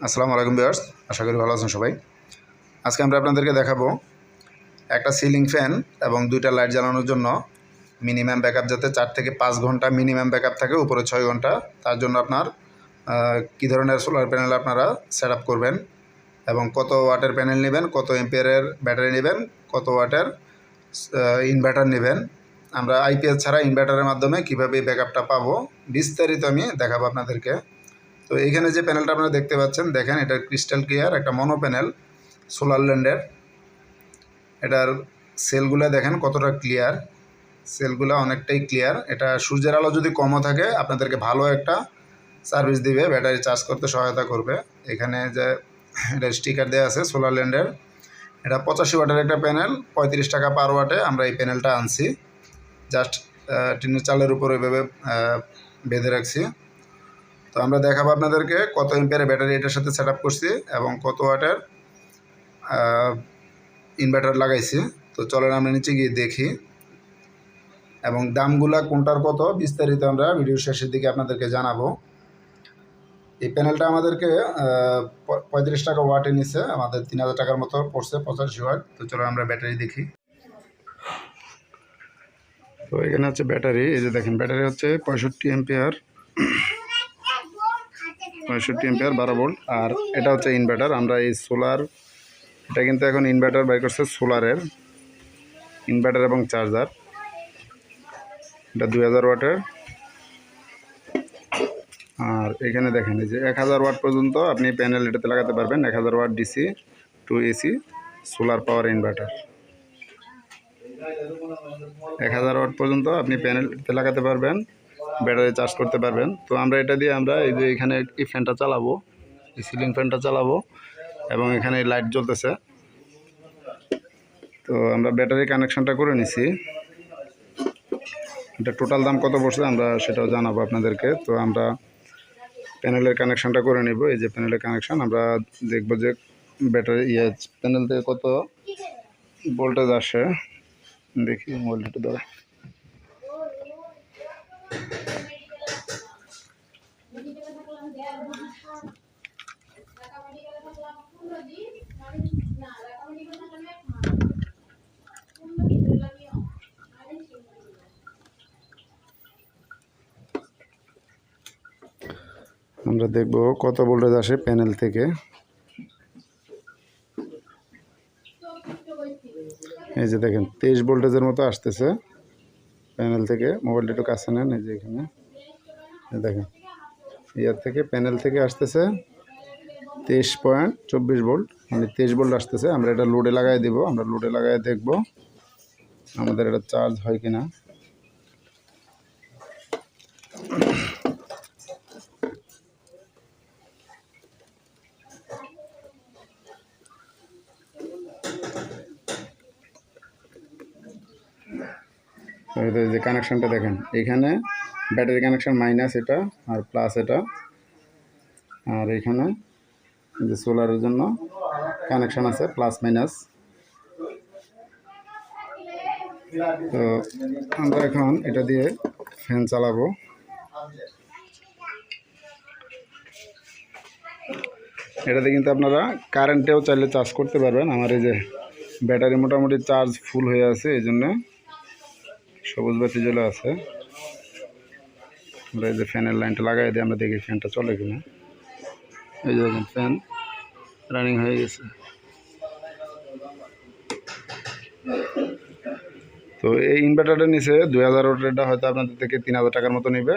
আসসালামু আলাইকুম ভিউয়ার্স, আশা করি ভালো আছেন সবাই। আজকে আমরা আপনাদেরকে দেখাবো একটা সিলিং ফ্যান এবং দুইটা লাইট জ্বালানোর জন্য মিনিমাম ব্যাকআপ যাতে 4 থেকে 5 ঘন্টা মিনিমাম ব্যাকআপ থাকে, উপরে 6 ঘন্টা। তার জন্য আপনার কী ধরনের সোলার প্যানেল আপনারা সেট আপ করবেন এবং কত ওয়াটের প্যানেল নেবেন, কত এম্পিয়ারের ব্যাটারি নেবেন, কত ওয়াটের ইনভার্টার নেবেন, আমরা আইপিএস ছাড়া ইনভার্টারের মাধ্যমে কীভাবে ব্যাকআপটা পাবো বিস্তারিত আমি দেখাবো আপনাদেরকে। তো এইখানে যে প্যানেলটা আপনারা দেখতে পাচ্ছেন, দেখেন এটা ক্রিস্টাল ক্লিয়ার একটা মনো প্যানেল সোলার ল্যান্ডের। এটার সেলগুলো দেখেন কতটা ক্লিয়ার, সেলগুলো অনেকটাই ক্লিয়ার। এটা সূর্যের আলো যদি কমও থাকে আপনাদেরকে ভালো একটা সার্ভিস দিবে, ব্যাটারি চার্জ করতে সহায়তা করবে। এখানে যে এটা স্টিকার দেওয়া আছে সোলার ল্যান্ডের, এটা 85 ওয়াটের একটা প্যানেল, 35 টাকা পার ওয়াটে আমরা এই প্যানেলটা আনছি। জাস্ট টিনের চালের উপর ওইভাবে বেঁধে রাখছি। তো আমরা দেখাবো আপনাদেরকে কত এম্পিয়ারের ব্যাটারি এটার সাথে সেট আপ করছি এবং কত ওয়াটের ইনভার্টার লাগাইছি। তো চলেন আমরা নিচে গিয়ে দেখি এবং দামগুলা কোনটার কত বিস্তারিত আমরা ভিডিও শেষের দিকে আপনাদেরকে জানাবো। এই প্যানেলটা আমাদেরকে 35 টাকা ওয়াটে নিছে, আমাদের 3000 টাকার মতো পড়ছে, 85 ওয়াট। তো চলো আমরা ব্যাটারি দেখি। তো এখানে হচ্ছে ব্যাটারি, এই যে দেখেন ব্যাটারি হচ্ছে 65 এম্পিয়ার, 12 ভোল্ট। আর এটা হচ্ছে ইনভার্টার। আমরা এই সোলার, এটা কিন্তু এখন ইনভার্টার বাই করছে সোলারের ইনভার্টার এবং চার্জার। এটা 2000 ওয়াটের। আর এখানে দেখেন এই যে 1000 ওয়াট পর্যন্ত আপনি প্যানেল এটাতে লাগাতে পারবেন। 1000 watt DC to AC solar power inverter. 1000 watt পর্যন্ত আপনি প্যানেলতে লাগাতে পারবেন, ব্যাটারি চার্জ করতে পারবেন। তো আমরা এটা দিয়ে আমরা এই যে এখানে এই ফ্যানটা চালাবো, এই সিলিং ফ্যানটা চালাবো এবং এখানে লাইট জ্বলতেছে। তো আমরা ব্যাটারি কানেকশনটা করে নিছি। এটা টোটাল দাম কত পড়ছে আমরা সেটাও জানাবো আপনাদেরকে। তো আমরা প্যানেলের কানেকশনটা করে নেব। এই যে প্যানেলের কানেকশন, আমরা দেখব যে ব্যাটারি প্যানেল থেকে কত ভোল্টেজ আসে। দেখি মোবাইলটা ধরে। আমরা দেখব কত ভোল্টেজ আসে প্যানেল থেকে। এই যে দেখেন 23 ভোল্টেজের মতো আসতেছে প্যানেল থেকে। মোবাইলটা একটু কাছে নেন। এই যে এখানে দেখেন ইয়ার থেকে প্যানেল থেকে আসতেছে 23.24 ভোল্ট, মানে 23 ভোল্ট আসতেছে। আমরা এটা লোডে লাগাই দিব। আমরা লোডে লাগাই দেখব আমাদের এটা চার্জ হয় কিনা। যে কানেকশনটা দেখেন, এখানে ব্যাটারি কানেকশন মাইনাস এটা আর প্লাস এটা, আর এখানে যে সোলারের জন্য কানেকশন আছে প্লাস মাইনাস। তো আমরা এখন এটা দিয়ে ফ্যান চালাবো। এটাতে কিন্তু আপনারা কারেন্টেও চাইলে চার্জ করতে পারবেন। আমার এই যে ব্যাটারি মোটামুটি চার্জ ফুল হয়ে আছে, এই জন্য সবুজ বাতি জ্বলে আছে। আমরা এই যে ফ্যানের লাইনটা লাগাই দিই, আমরা দেখি ফ্যানটা চলে কিনা। এই যে দেখেন ফ্যান রানিং হয়ে গেছে। তো এই ইনভার্টারটা নিচে 2000 ওয়াটেরটা হয়তো আপনাদের থেকে 3000 টাকার মতো নেবে।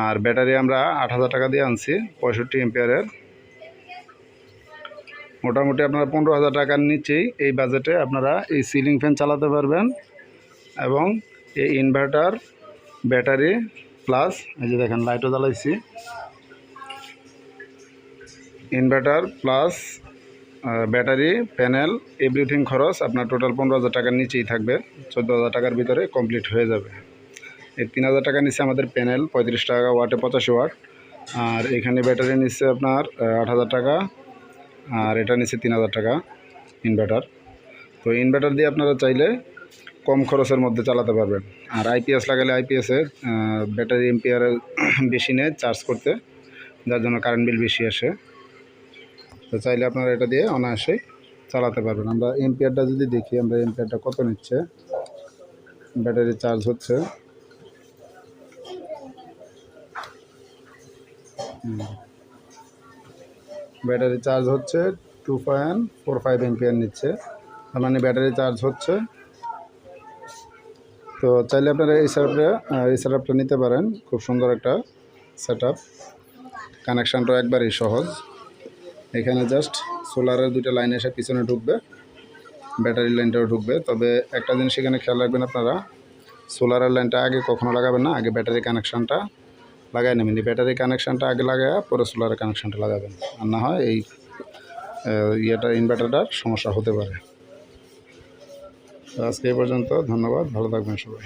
আর ব্যাটারি আমরা 8000 টাকা দিয়ে আনছি 65 এম্পিয়ারের। মোটামুটি আপনারা 15000 টাকার নিচেই এই বাজেটে আপনারা এই সিলিং ফ্যান চালাতে পারবেন এবং এই ইনভার্টার, ব্যাটারি প্লাস এই যে দেখেন লাইটও জ্বালাইছি। Inverter plus battery, panel, everything খরচ আপনার টোটাল 15000 টাকার নিচেই থাকবে। 14000 টাকার ভিতরে কমপ্লিট হয়ে যাবে। এই 3000 টাকা নিচে আমাদের প্যানেল 35 টাকা ওয়াটে 85 ওয়াট। আর এখানে ব্যাটারি নিচ্ছে আপনার 8000 টাকা, আর এটা নিচ্ছে 3000 টাকা ইনভার্টার। তো ইনভার্টার দিয়ে আপনারা চাইলে কম খরচের মধ্যে চালাতে পারবেন। আর আইপিএস লাগালে আইপিএসে ব্যাটারি এম্পিয়ার বেশি নেয় চার্জ করতে, যার জন্য কারেন্ট বিল বেশি আসে। তো চাইলে আপনারা এটা দিয়ে অনায়াসেই চালাতে পারবেন। আমরা এম্পিয়ারটা যদি দেখি, আমরা এম্পিয়ারটা কত নিচ্ছে, ব্যাটারি চার্জ হচ্ছে ব্যাটারি চার্জ হচ্ছে 2.45 এম্পিয়ার নিচ্ছে, তার মানে ব্যাটারি চার্জ হচ্ছে। তো চাইলে আপনারা এই সেটআপটা নিতে পারেন। খুব সুন্দর একটা সেটআপ, কানেকশানটাও একবারেই সহজ। এখানে জাস্ট সোলারের দুটো লাইন এসে পিছনে ঢুকবে, ব্যাটারি লাইনটাও ঢুকবে। তবে একটা জিনিস এখানে খেয়াল রাখবেন আপনারা, সোলারের লাইনটা আগে কখনো লাগাবেন না, আগে ব্যাটারি কানেকশানটা লাগাই নেবেন। ব্যাটারি কানেকশানটা আগে লাগায় পরে সোলারের কানেকশানটা লাগাবেন, আর না হয় এই ইনভার্টারটার সমস্যা হতে পারে। আজকে এই পর্যন্ত, ধন্যবাদ, ভালো থাকবেন সবাই।